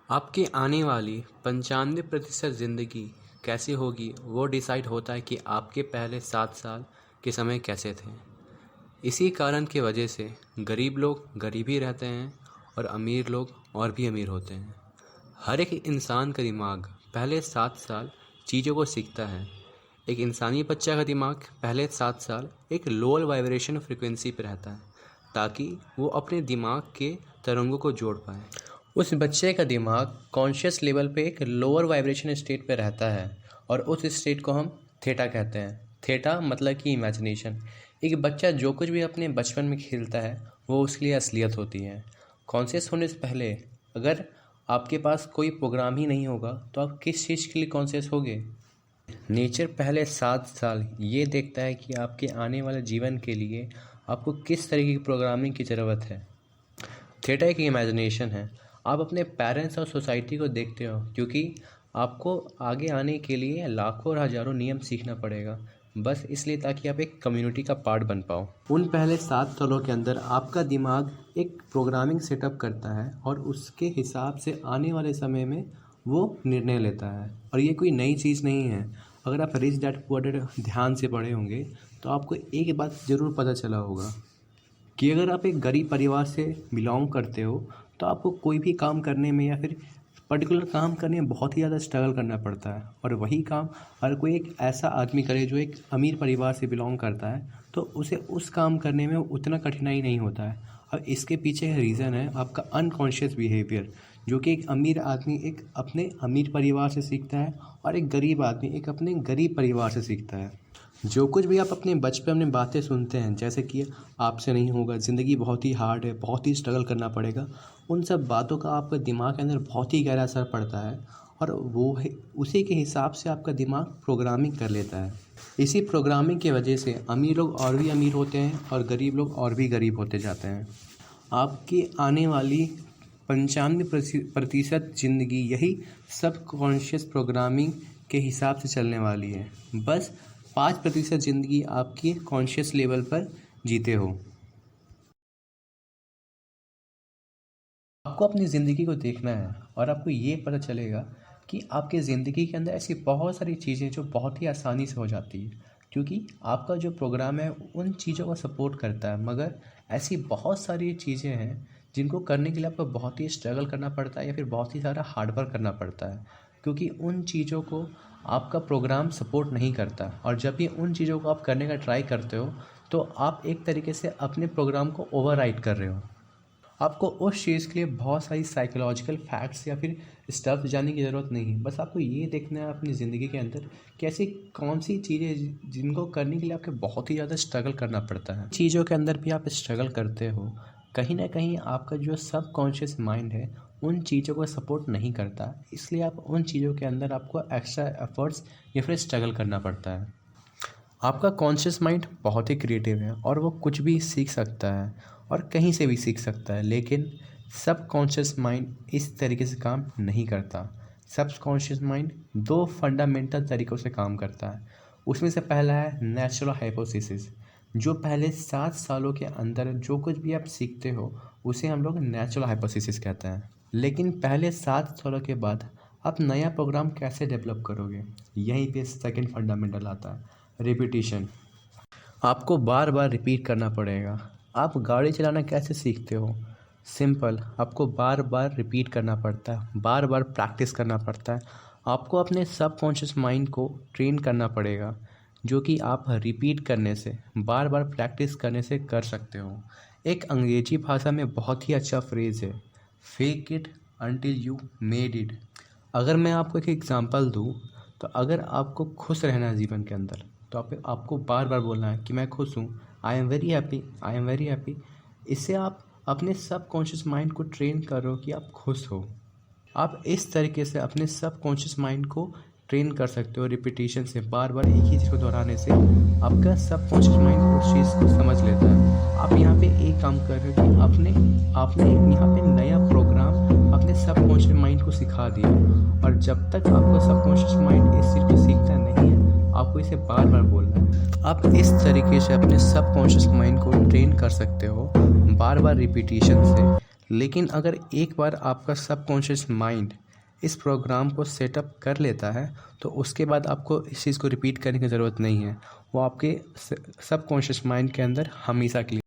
आपकी आने वाली 95% ज़िंदगी कैसी होगी वो डिसाइड होता है कि आपके पहले 7 साल के समय कैसे थे। इसी कारण की वजह से गरीब लोग गरीब ही रहते हैं और अमीर लोग और भी अमीर होते हैं। हर एक इंसान का दिमाग पहले 7 साल चीज़ों को सीखता है। एक इंसानी बच्चा का दिमाग पहले 7 साल एक लोअर वाइब्रेशन फ्रिक्वेंसी पर रहता है ताकि वो अपने दिमाग के तरंगों को जोड़ पाए। उस बच्चे का दिमाग कॉन्शियस लेवल पे एक लोअर वाइब्रेशन स्टेट पे रहता है और उस स्टेट को हम थीटा कहते हैं। थीटा मतलब कि इमेजिनेशन। एक बच्चा जो कुछ भी अपने बचपन में खेलता है वो उसके लिए असलियत होती है। कॉन्शियस होने से पहले अगर आपके पास कोई प्रोग्राम ही नहीं होगा तो आप किस चीज़ के लिए कॉन्शियस होगे। नेचर पहले 7 साल ये देखता है कि आपके आने वाले जीवन के लिए आपको किस तरीके की प्रोग्रामिंग की ज़रूरत है। थीटा एक इमेजिनेशन है। आप अपने पेरेंट्स और सोसाइटी को देखते हो क्योंकि आपको आगे आने के लिए लाखों और हज़ारों नियम सीखना पड़ेगा, बस इसलिए ताकि आप एक कम्युनिटी का पार्ट बन पाओ। उन पहले 7 सालों के अंदर आपका दिमाग एक प्रोग्रामिंग सेटअप करता है और उसके हिसाब से आने वाले समय में वो निर्णय लेता है। और ये कोई नई चीज़ नहीं है। अगर आप रिच डैड पुअर डैड ध्यान से पढ़े होंगे तो आपको एक बात ज़रूर पता चला होगा कि अगर आप एक गरीब परिवार से बिलोंग करते हो तो आपको कोई भी काम करने में या फिर पर्टिकुलर काम करने में बहुत ही ज़्यादा स्ट्रगल करना पड़ता है। और वही काम अगर कोई एक ऐसा आदमी करे जो एक अमीर परिवार से बिलोंग करता है तो उसे उस काम करने में उतना कठिनाई नहीं होता है। और इसके पीछे रीज़न है आपका अनकॉन्शियस बिहेवियर, जो कि एक अमीर आदमी एक अपने अमीर परिवार से सीखता है और एक गरीब आदमी एक अपने गरीब परिवार से सीखता है। जो कुछ भी आप अपने बचपन में बातें सुनते हैं जैसे कि आपसे नहीं होगा, ज़िंदगी बहुत ही हार्ड है, बहुत ही स्ट्रगल करना पड़ेगा, उन सब बातों का आपका दिमाग के अंदर बहुत ही गहरा असर पड़ता है और वो है उसी के हिसाब से आपका दिमाग प्रोग्रामिंग कर लेता है। इसी प्रोग्रामिंग की वजह से अमीर लोग और भी अमीर होते हैं और गरीब लोग और भी गरीब होते जाते हैं। आपकी आने वाली 95% ज़िंदगी यही सब कॉन्शियस प्रोग्रामिंग के हिसाब से चलने वाली है। बस 5% ज़िंदगी आपकी कॉन्शियस लेवल पर जीते हो। आपको अपनी ज़िंदगी को देखना है और आपको ये पता चलेगा कि आपकी ज़िंदगी के अंदर ऐसी बहुत सारी चीज़ें जो बहुत ही आसानी से हो जाती है क्योंकि आपका जो प्रोग्राम है उन चीज़ों को सपोर्ट करता है। मगर ऐसी बहुत सारी चीज़ें हैं जिनको करने के लिए आपको बहुत ही स्ट्रगल करना पड़ता है या फिर बहुत ही सारा हार्ड वर्क करना पड़ता है क्योंकि उन चीज़ों को आपका प्रोग्राम सपोर्ट नहीं करता। और जब भी उन चीज़ों को आप करने का ट्राई करते हो तो आप एक तरीके से अपने प्रोग्राम को ओवरराइड कर रहे हो। आपको उस चीज़ के लिए बहुत सारी साइकोलॉजिकल फैक्ट्स या फिर स्टफ जानने की ज़रूरत नहीं है। बस आपको ये देखना है अपनी ज़िंदगी के अंदर कि ऐसी कौन सी चीज़ें जिनको करने के लिए आपको बहुत ही ज़्यादा स्ट्रगल करना पड़ता है। चीज़ों के अंदर भी आप स्ट्रगल करते हो, कहीं ना कहीं आपका जो सब कॉन्शियस माइंड है उन चीज़ों को सपोर्ट नहीं करता, इसलिए आप उन चीज़ों के अंदर आपको एक्स्ट्रा एफर्ट्स या फिर स्ट्रगल करना पड़ता है। आपका कॉन्शियस माइंड बहुत ही क्रिएटिव है और वो कुछ भी सीख सकता है और कहीं से भी सीख सकता है, लेकिन सब कॉन्शियस माइंड इस तरीके से काम नहीं करता। सब कॉन्शियस माइंड दो फंडामेंटल तरीक़ों से काम करता है। उसमें से पहला है नेचुरल हाइपोथेसिस। जो पहले 7 सालों के अंदर जो कुछ भी आप सीखते हो उसे हम लोग नेचुरल हाइपोथेसिस कहते हैं। लेकिन पहले 7 सालों के बाद आप नया प्रोग्राम कैसे डेवलप करोगे, यहीं पे सेकंड फंडामेंटल आता है, रिपीटिशन। आपको बार बार रिपीट करना पड़ेगा। आप गाड़ी चलाना कैसे सीखते हो? सिंपल, आपको बार बार रिपीट करना पड़ता है, बार बार प्रैक्टिस करना पड़ता है। आपको अपने सबकॉन्शियस माइंड को ट्रेन करना पड़ेगा, जो कि आप रिपीट करने से, बार बार प्रैक्टिस करने से कर सकते हो। एक अंग्रेजी भाषा में बहुत ही अच्छा फ्रेज़ है, fake it until you made it. अगर मैं आपको एक एग्जांपल दूँ तो अगर आपको खुश रहना है जीवन के अंदर तो आपको बार बार बोलना है कि मैं खुश हूँ, I am very happy, I am very happy. इससे आप अपने सबकॉन्शियस माइंड को ट्रेन कर रहे हो कि आप खुश हो। आप इस तरीके से अपने सबकॉन्शियस माइंड को ट्रेन कर सकते हो रिपीटिशन से, बार बार एक ही चीज़ को दोहराने से आपका सबकॉन्शियस माइंड उस चीज़ को समझ लेता है। आप यहाँ पे एक काम कर रहे हो कि आपने यहाँ पे नया प्रोग्राम अपने सबकॉन्शियस माइंड को सिखा दिया और जब तक आपका सबकॉन्शियस माइंड इस चीज़ को सीखता नहीं है आपको इसे बार बार बोलना है। आप इस तरीके से अपने सबकॉन्शियस माइंड को ट्रेन कर सकते हो बार बार रिपीटिशन से, लेकिन अगर एक बार आपका सबकॉन्शियस माइंड इस प्रोग्राम को सेटअप कर लेता है तो उसके बाद आपको इस चीज़ को रिपीट करने की ज़रूरत नहीं है, वो आपके सबकॉन्शियस माइंड के अंदर हमेशा के लिए